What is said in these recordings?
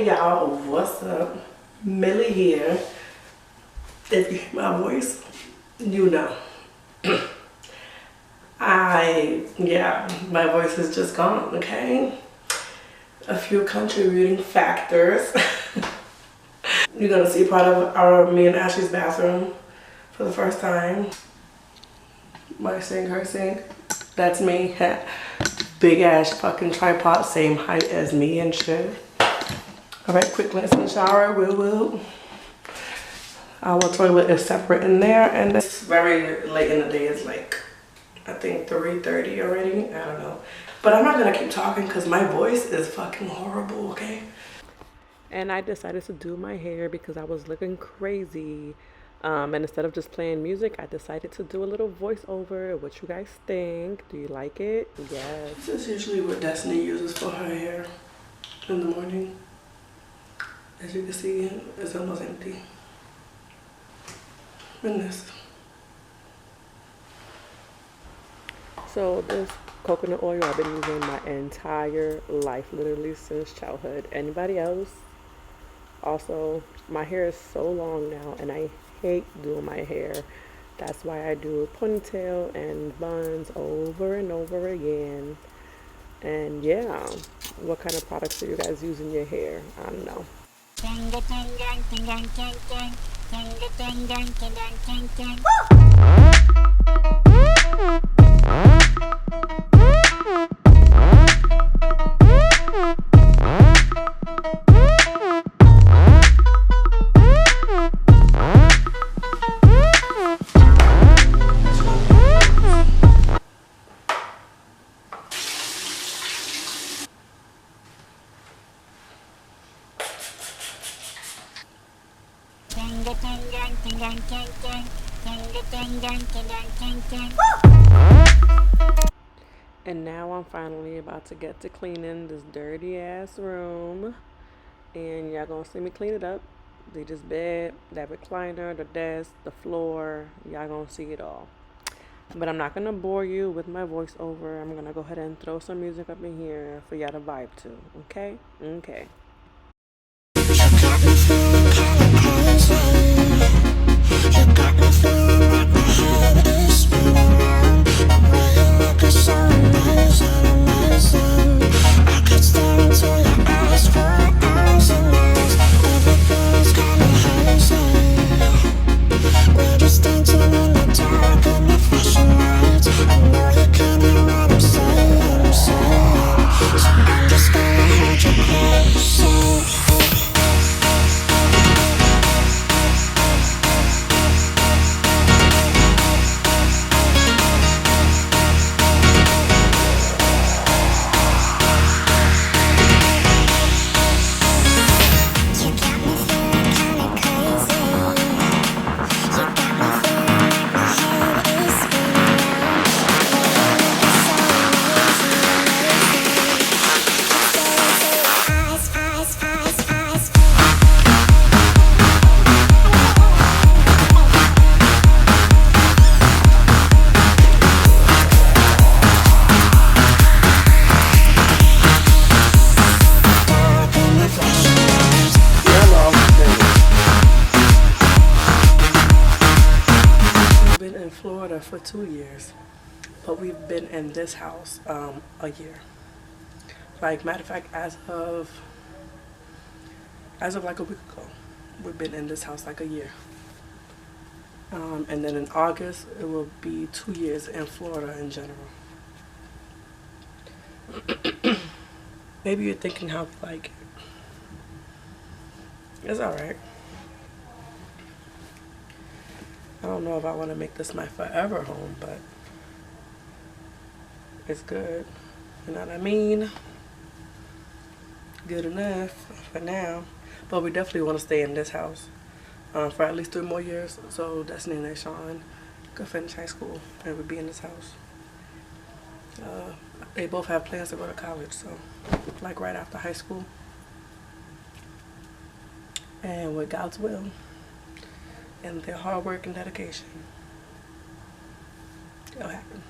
Y'all, what's up? Millie here. If you hear my voice, you know. My voice is just gone, okay? A few contributing factors. You're gonna see part of me and Ashleigh's bathroom for the first time. My sink, her sink. That's me. Big ass fucking tripod, same height as me and shit. Alright, quick glance in the shower. Woo. Our toilet is separate in there, and it's very late in the day. It's like, I think 3:30 already. I don't know. But I'm not gonna keep talking because my voice is fucking horrible, okay? And I decided to do my hair because I was looking crazy. And instead of just playing music, I decided to do a little voiceover. What you guys think? Do you like it? Yes. This is usually what Destiny uses for her hair in the morning. As you can see, it's almost empty. And this. So this coconut oil I've been using my entire life, literally since childhood. Anybody else? Also, my hair is so long now and I hate doing my hair. That's why I do a ponytail and buns over and over again. And yeah, what kind of products do you guys use in your hair? I don't know. And now I'm finally about to get to cleaning this dirty ass room. And y'all gonna see me clean it up. This bed, that recliner, the desk, the floor. Y'all gonna see it all. But I'm not gonna bore you with my voiceover. I'm gonna go ahead and throw some music up in here for y'all to vibe to. Okay? Okay. For 2 years, but we've been in this house a year. Like, matter of fact, as of like a week ago, we've been in this house like a year. And then in August it will be 2 years in Florida in general. Maybe you're thinking how we like it. It's alright. I don't know if I want to make this my forever home, but it's good. You know what I mean? Good enough for now. But we definitely want to stay in this house for at least 3 more years. So Destiny and Sean could finish high school and we'll be in this house. They both have plans to go to college, so like right after high school. And with God's will and their hard work and dedication, it'll happen.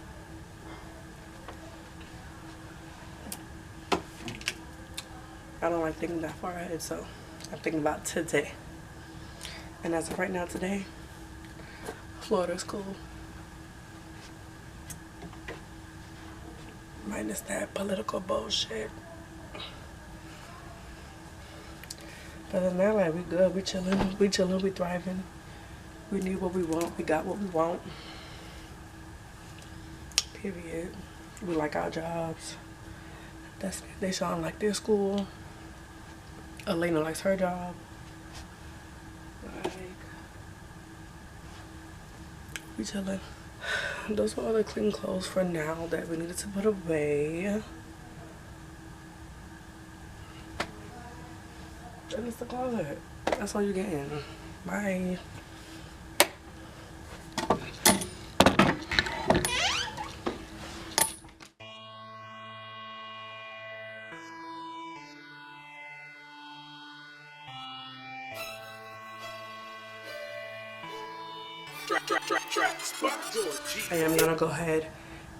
I don't like thinking that far ahead, so I'm thinking about today. And as of right now, today, Florida's cool. Minus that political bullshit. But other than that, like, we good, we chilling, we thriving. We need what we want, we got what we want. Period. We like our jobs. They showing like their school. Elena likes her job. Like, we chilling. Those were all the clean clothes for now that we needed to put away. And it's the closet. That's all you're getting. Bye. I am gonna go ahead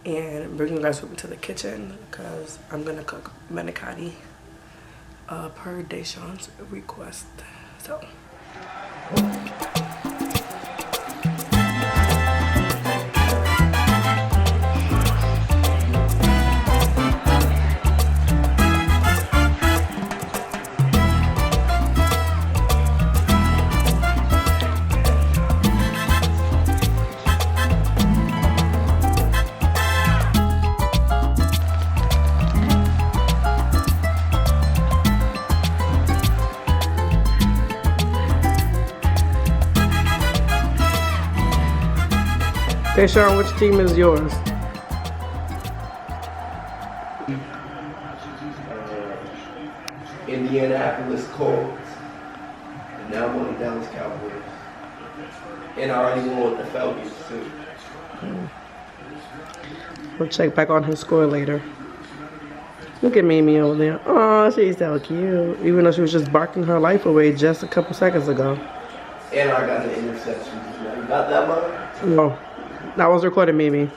and bring you guys with me to the kitchen because I'm gonna cook manicotti per Deshawn's request. So. Deshawn, which team is yours? Indianapolis Colts. And now I'm on the Dallas Cowboys. And I already won with the Falcons too. We'll check back on his score later. Look at Mimi over there. Oh, she's so cute. Even though she was just barking her life away just a couple seconds ago. And I got the interception. You got that one? No. That was recorded, Mimi.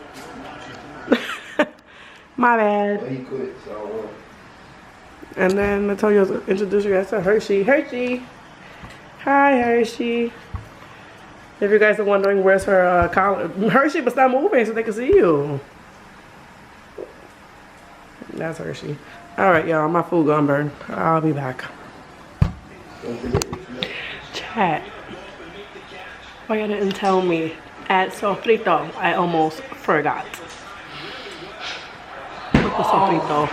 My bad. Well, he quit, so I won. And then I told you I was introducing you guys to Hershey. Hershey! Hi, Hershey. If you guys are wondering where's her collar. Hershey, but stop moving so they can see you. That's Hershey. Alright, y'all. My food gonna burn. I'll be back. Chat. Why you didn't tell me? Add sofrito. I almost forgot. Look at sofrito.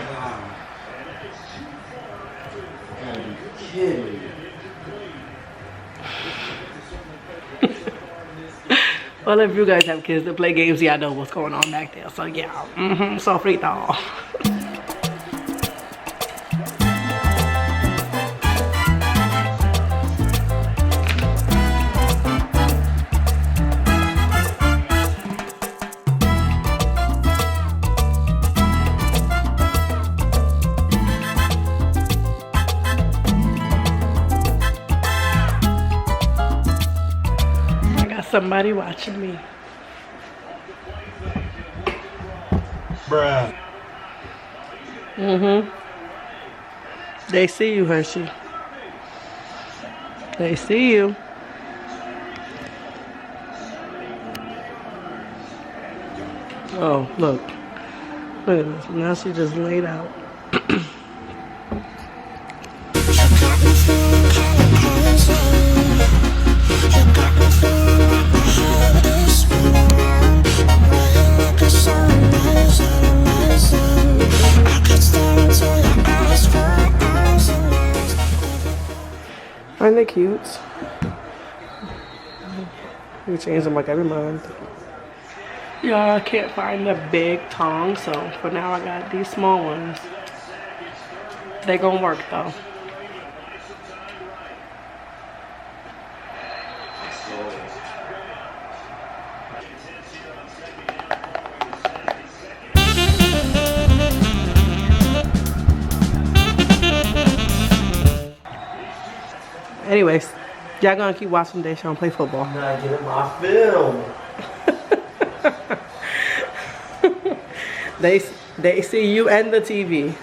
Well, if you guys have kids that play games, y'all know what's going on back there. So yeah, sofrito. Somebody watching me. Bruh. They see you, Hershey. They see you. Oh, look. Look at this. Now she just laid out. Aren't they cute? We change them like every month. Yeah, I can't find the big tongs, so for now I got these small ones. They gonna work though. Anyways, y'all gonna keep watching Deshawn play football. I'm not getting my film. They see you and the TV.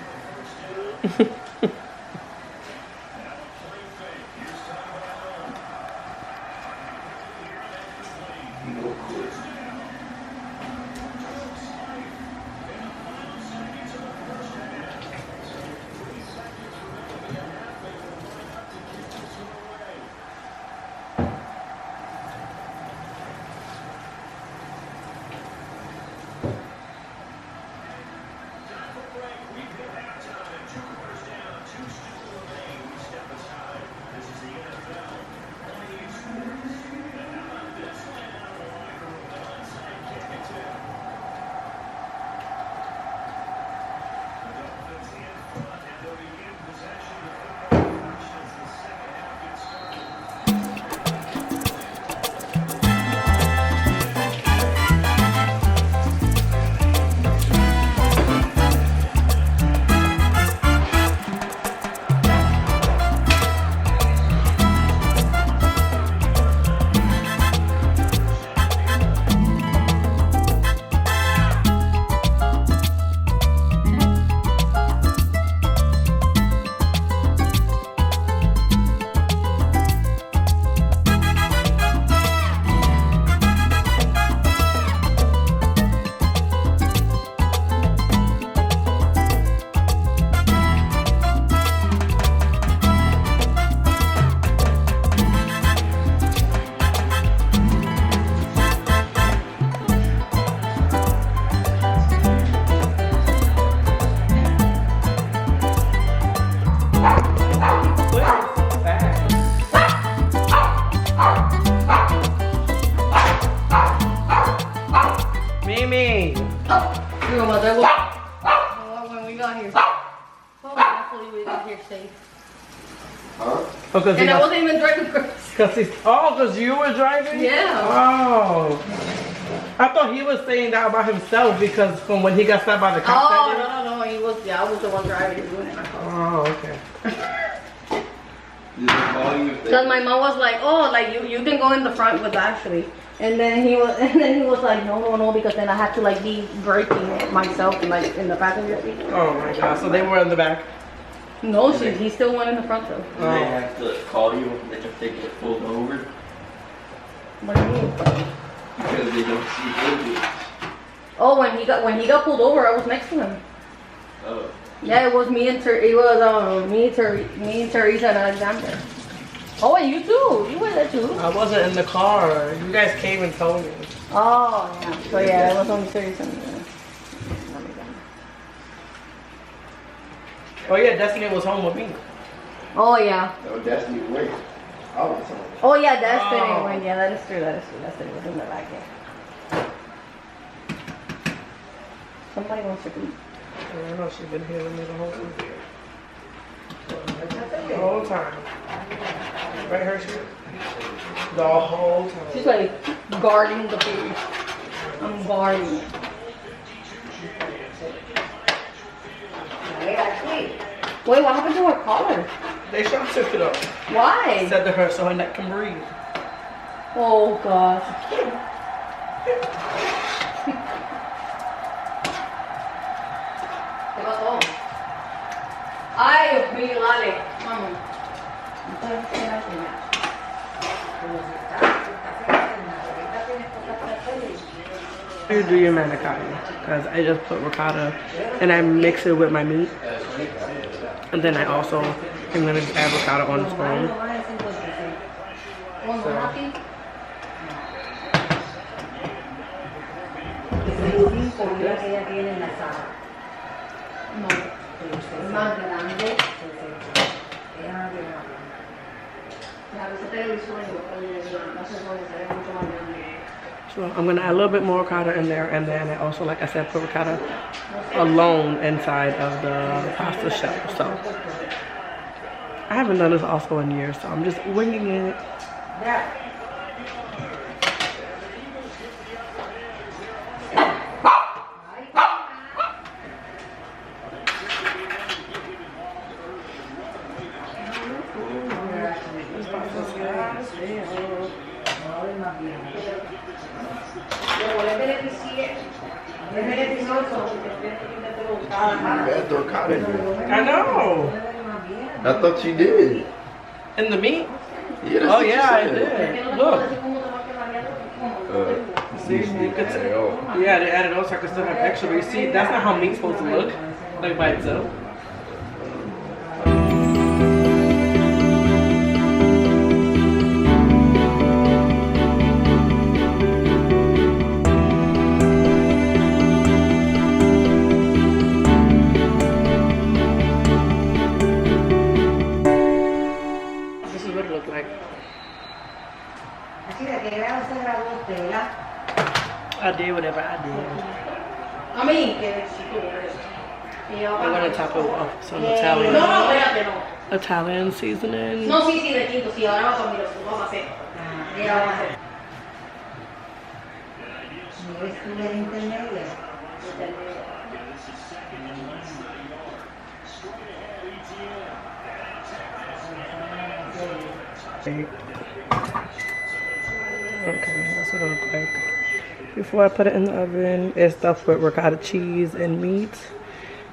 Mimi. Your mother will. Oh, when we got here. Oh, hopefully we got here safe. Huh? Because And I wasn't even driving first. because you were driving? Yeah. Oh. I thought he was saying that about himself because from when he got stopped by the cops. Oh, no. He was, I was the one driving. Oh, okay. Because my mom was like, oh, like you can go in the front with Ashleigh. And then he was like, no, because then I had to like be braking myself like in the passenger seat. Oh my god, so they were in the back? No, he still went in the front though. Do they have to call you if they get pulled over? What do you mean? Because they don't see footage. Oh, when he got pulled over, I was next to him. Oh. Yeah, it was me and Teresa and Alexander. Oh, and you too. You were there too. I wasn't in the car. You guys came and told me. Oh, yeah. So yeah, it was only Teresa and Oh yeah, Destiny was home with me. Oh yeah. No, Destiny wait. I was home. Oh yeah, Destiny. Oh. Went. Yeah, that is true. Destiny was in the back. Yeah. Somebody wants to eat. I know she's been here with me the whole time. The whole time. Right, Hershey? The whole time. She's like guarding the food. I'm guarding it. Wait, what happened to her collar? They shot took it up. Why? Said to her so her neck can breathe. Oh gosh. ¿Qué pasó? Ay, Dios mío, dale. Vamos. You do your manicotti because I just put ricotta and I mix it with my meat. And then I also am going to add ricotta on its own. So I'm gonna add a little bit more ricotta in there, and then I also, like I said, put ricotta alone inside of the pasta shell. So I haven't done this also in years, so I'm just winging it. I know. I thought you did. In the meat? Yeah, that's oh what yeah, I you said. did. Look. See, you could say, oh. Yeah, they added on so I can still have extra. But you see, that's not how meat's supposed to look, like by itself. A mí, que I'm gonna top it off with some Italian. No, espérate, no. Italian seasoning. No, sí, de quinto, sí, ahora vas a mirar, vamos a hacer. Mira, vamos a hacer. ¿No estuve en intermedia? Okay, that's what it looks like. Before I put it in the oven, it's stuffed with ricotta cheese and meat,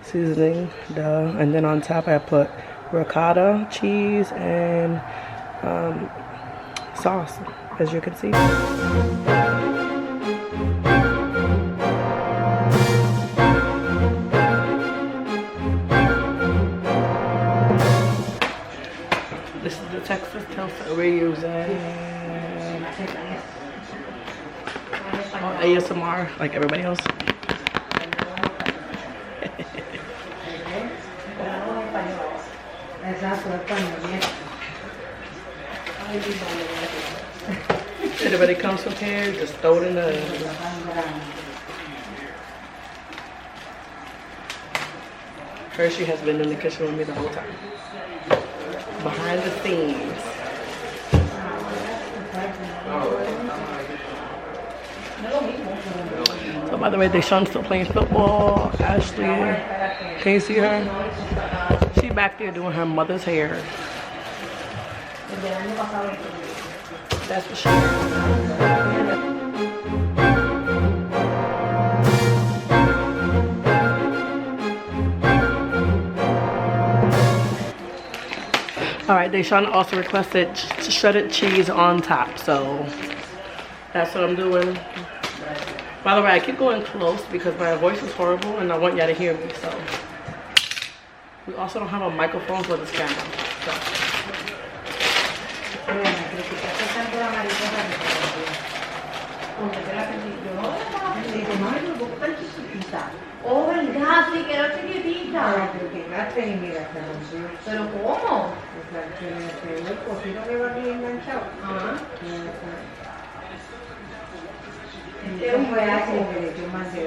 seasoning, duh. And then on top I put ricotta cheese and sauce, as you can see. This is the Texas toast that we're using. ASMR like everybody else. Everybody comes prepared, just throw it in the Hershey has been in the kitchen with me the whole time. Behind the scenes. So by the way, Deshawn's still playing football. Ashleigh, can you see her? She back there doing her mother's hair. That's what she is. All right, Deshawn also requested shredded cheese on top, so that's what I'm doing. By the way, I keep going close because my voice is horrible and I want y'all to hear me, so. We also don't have a microphone for this camera, so. Oh, verdad, sí, que era chiquitita. Pero ¿cómo? El cosito que va aquí enganchado. Ajá. ¿Cómo fue así que le dio más de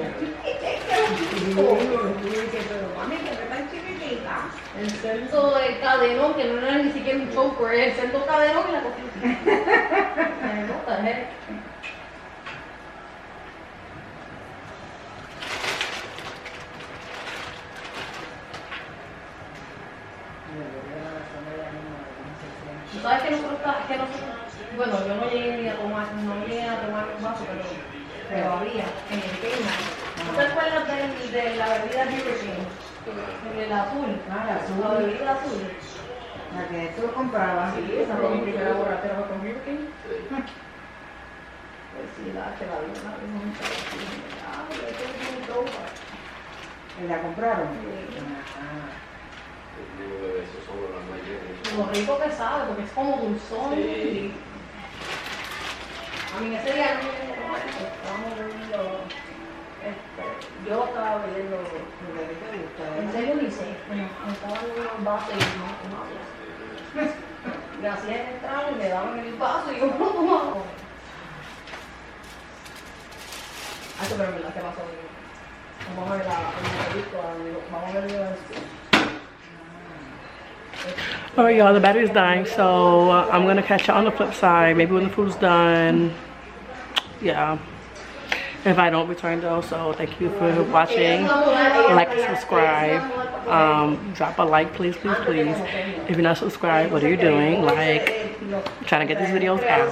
El cerdo de cadenón, que no era ni siquiera un choker, el cerdo cadenón y la cosita. ¿Tú sabes que nosotros, bueno, yo no llegué ni a tomar, no llegué a tomar un vaso, pero había en el tema. ¿Tú te acuerdas de la bebida Hurricane? El azul. Ah, la azul. La bebida azul. La que tú comprabas. Sí, esa fue mi primera borrachera con Hurricane. Pues sí, que la vi una vez en un trabajo. Pero esto es muy dopa. ¿La compraron? Sí. Ah. Lo rico que sabe, porque es como dulzón. Sí. A mí ese día no me dio tomar eso. Estábamos bebiendo. Yo estaba bebiendo. ¿Lo que te gusta? En serio ni sé. Me estaban dando un vaso y no tomaba. Me hacían el trago y me daban el vaso y yo no tomaba. Ay, pero verdad, ¿qué pasó? Vamos a ver vamos a ver el Alright y'all, the battery's dying, so I'm gonna catch you on the flip side, maybe when the food's done. Yeah, if I don't return though. So thank you for watching. Like and subscribe. Drop a like, please, please, please. If you're not subscribed, what are you doing? Like, trying to get these videos out.